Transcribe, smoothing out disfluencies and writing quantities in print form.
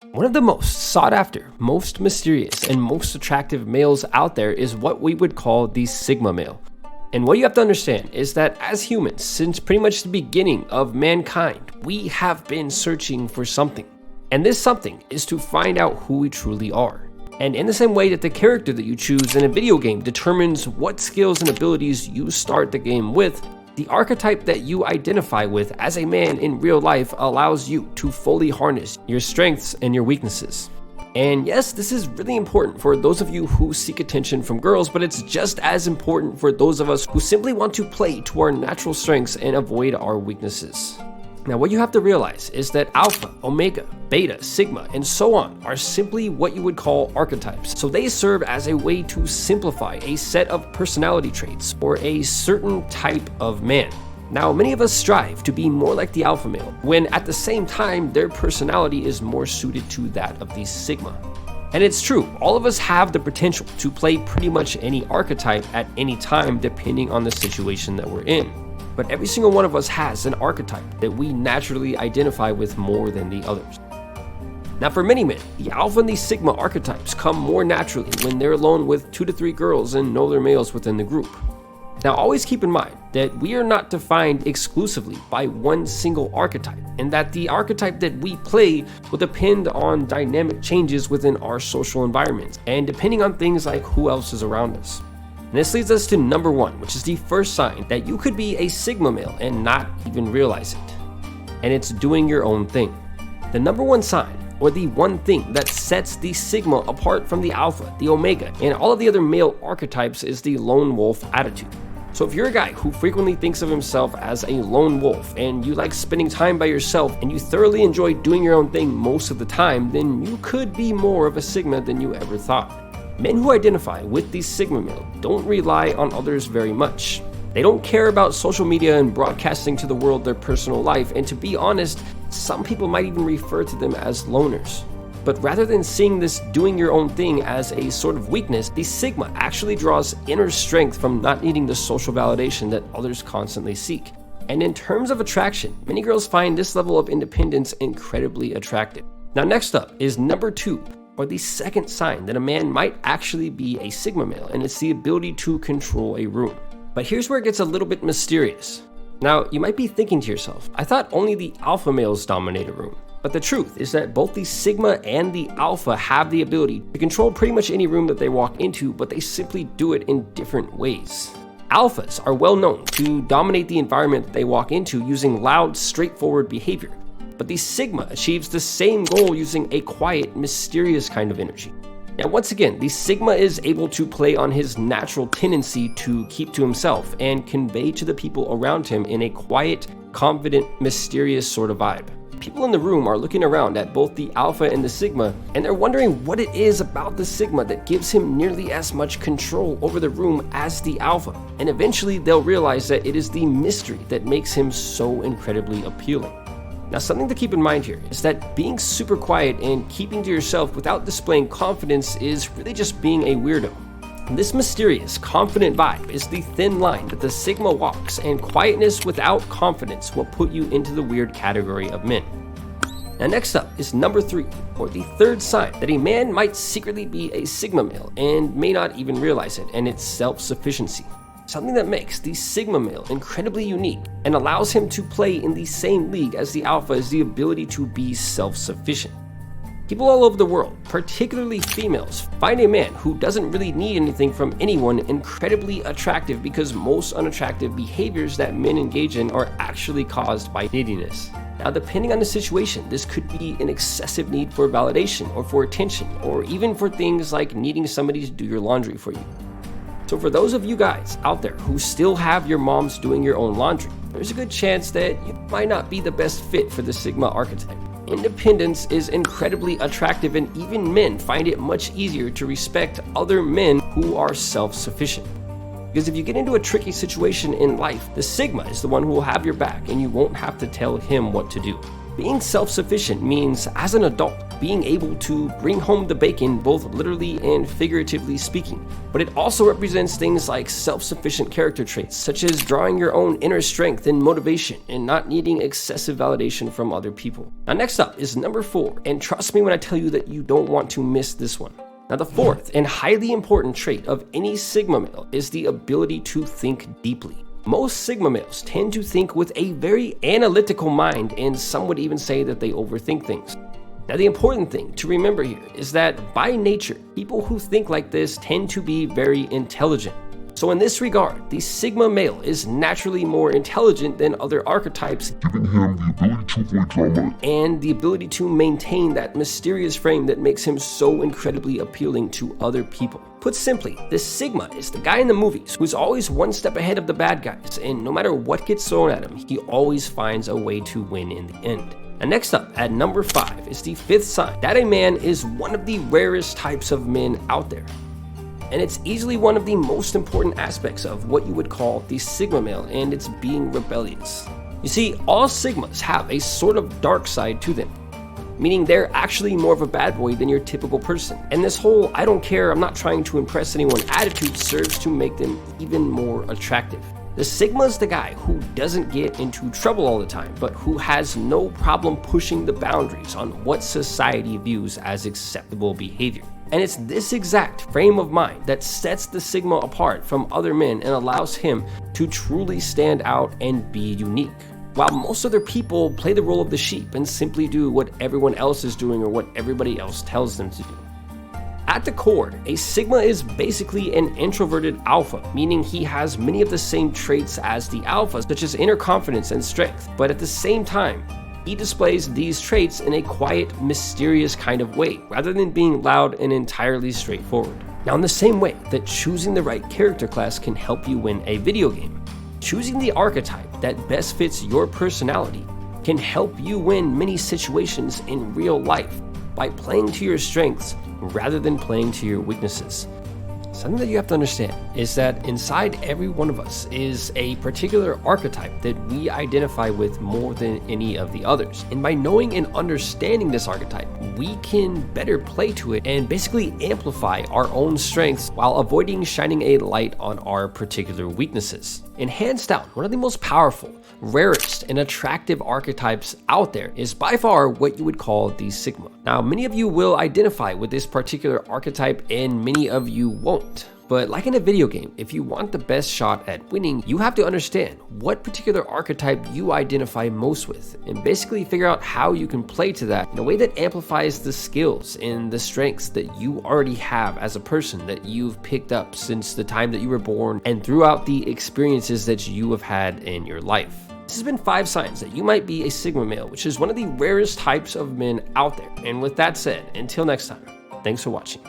One of the most sought after, most mysterious, and most attractive males out there is what we would call the Sigma male. And what you have to understand is that as humans, since pretty much the beginning of mankind, we have been searching for something. And this something is to find out who we truly are. And in the same way that the character that you choose in a video game determines what skills and abilities you start the game with, the archetype that you identify with as a man in real life allows you to fully harness your strengths and your weaknesses. And yes, this is really important for those of you who seek attention from girls, but it's just as important for those of us who simply want to play to our natural strengths and avoid our weaknesses. Now, what you have to realize is that alpha, omega, beta, sigma, and so on are simply what you would call archetypes. So they serve as a way to simplify a set of personality traits or a certain type of man. Now, many of us strive to be more like the alpha male, when at the same time, their personality is more suited to that of the sigma. And it's true, all of us have the potential to play pretty much any archetype at any time, depending on the situation that we're in. But every single one of us has an archetype that we naturally identify with more than the others. Now, for many men, the alpha and the sigma archetypes come more naturally when they're alone with 2 to 3 girls and no other males within the group. Now, always keep in mind that we are not defined exclusively by one single archetype, and that the archetype that we play will depend on dynamic changes within our social environments, and depending on things like who else is around us. And this leads us to number 1, which is the first sign that you could be a sigma male and not even realize it. And it's doing your own thing. The number 1 sign, or the one thing that sets the sigma apart from the alpha, the omega, and all of the other male archetypes is the lone wolf attitude. So if you're a guy who frequently thinks of himself as a lone wolf and you like spending time by yourself and you thoroughly enjoy doing your own thing most of the time, then you could be more of a sigma than you ever thought. Men who identify with the sigma male don't rely on others very much. They don't care about social media and broadcasting to the world their personal life, and to be honest, some people might even refer to them as loners. But rather than seeing this doing your own thing as a sort of weakness, the sigma actually draws inner strength from not needing the social validation that others constantly seek. And in terms of attraction, many girls find this level of independence incredibly attractive. Now, next up is number 2. Or the second sign that a man might actually be a sigma male, and it's the ability to control a room. But here's where it gets a little bit mysterious. Now, you might be thinking to yourself, I thought only the alpha males dominate a room. But the truth is that both the sigma and the alpha have the ability to control pretty much any room that they walk into, but they simply do it in different ways. Alphas are well known to dominate the environment that they walk into using loud, straightforward behavior. But the sigma achieves the same goal using a quiet, mysterious kind of energy. Now, once again, the sigma is able to play on his natural tendency to keep to himself and convey to the people around him in a quiet, confident, mysterious sort of vibe. People in the room are looking around at both the alpha and the sigma, and they're wondering what it is about the sigma that gives him nearly as much control over the room as the alpha. And eventually they'll realize that it is the mystery that makes him so incredibly appealing. Now, something to keep in mind here is that being super quiet and keeping to yourself without displaying confidence is really just being a weirdo. And this mysterious, confident vibe is the thin line that the sigma walks, and quietness without confidence will put you into the weird category of men. Now, next up is number 3, or the third sign that a man might secretly be a sigma male and may not even realize it, and it's self-sufficiency. Something that makes the sigma male incredibly unique and allows him to play in the same league as the alpha is the ability to be self-sufficient. People all over the world, particularly females, find a man who doesn't really need anything from anyone incredibly attractive, because most unattractive behaviors that men engage in are actually caused by neediness. Now, depending on the situation, this could be an excessive need for validation or for attention, or even for things like needing somebody to do your laundry for you. So for those of you guys out there who still have your moms doing your own laundry, there's a good chance that you might not be the best fit for the sigma archetype. Independence is incredibly attractive, and even men find it much easier to respect other men who are self-sufficient. Because if you get into a tricky situation in life, the sigma is the one who will have your back, and you won't have to tell him what to do. Being self-sufficient means, as an adult, being able to bring home the bacon, both literally and figuratively speaking. But it also represents things like self-sufficient character traits, such as drawing your own inner strength and motivation and not needing excessive validation from other people. Now, next up is number 4, and trust me when I tell you that you don't want to miss this one. Now, the fourth and highly important trait of any Sigma male is the ability to think deeply. Most Sigma males tend to think with a very analytical mind, and some would even say that they overthink things. Now, the important thing to remember here is that by nature, people who think like this tend to be very intelligent. So in this regard, the Sigma male is naturally more intelligent than other archetypes, giving him the ability to avoid drama and the ability to maintain that mysterious frame that makes him so incredibly appealing to other people. Put simply, the Sigma is the guy in the movies who's always one step ahead of the bad guys, and no matter what gets thrown at him, he always finds a way to win in the end. And next up, at number 5, is the 5th sign that a man is one of the rarest types of men out there. And it's easily one of the most important aspects of what you would call the Sigma male, and it's being rebellious. You see, all Sigmas have a sort of dark side to them, meaning they're actually more of a bad boy than your typical person. And this whole I don't care, I'm not trying to impress anyone attitude serves to make them even more attractive. The Sigma's the guy who doesn't get into trouble all the time, but who has no problem pushing the boundaries on what society views as acceptable behavior. And it's this exact frame of mind that sets the Sigma apart from other men and allows him to truly stand out and be unique. While most other people play the role of the sheep and simply do what everyone else is doing or what everybody else tells them to do. At the core, a Sigma is basically an introverted alpha, meaning he has many of the same traits as the alpha, such as inner confidence and strength, but at the same time, he displays these traits in a quiet, mysterious kind of way, rather than being loud and entirely straightforward. Now, in the same way that choosing the right character class can help you win a video game, choosing the archetype that best fits your personality can help you win many situations in real life by playing to your strengths rather than playing to your weaknesses. Something that you have to understand is that inside every one of us is a particular archetype that we identify with more than any of the others. And by knowing and understanding this archetype, we can better play to it and basically amplify our own strengths while avoiding shining a light on our particular weaknesses. And hands down, one of the most powerful, rarest, and attractive archetypes out there is by far what you would call the Sigma. Now, many of you will identify with this particular archetype and many of you won't. But like in a video game, if you want the best shot at winning, you have to understand what particular archetype you identify most with and basically figure out how you can play to that in a way that amplifies the skills and the strengths that you already have as a person that you've picked up since the time that you were born and throughout the experiences that you have had in your life. This has been 5 signs that you might be a Sigma male, which is one of the rarest types of men out there. And with that said, until next time, thanks for watching.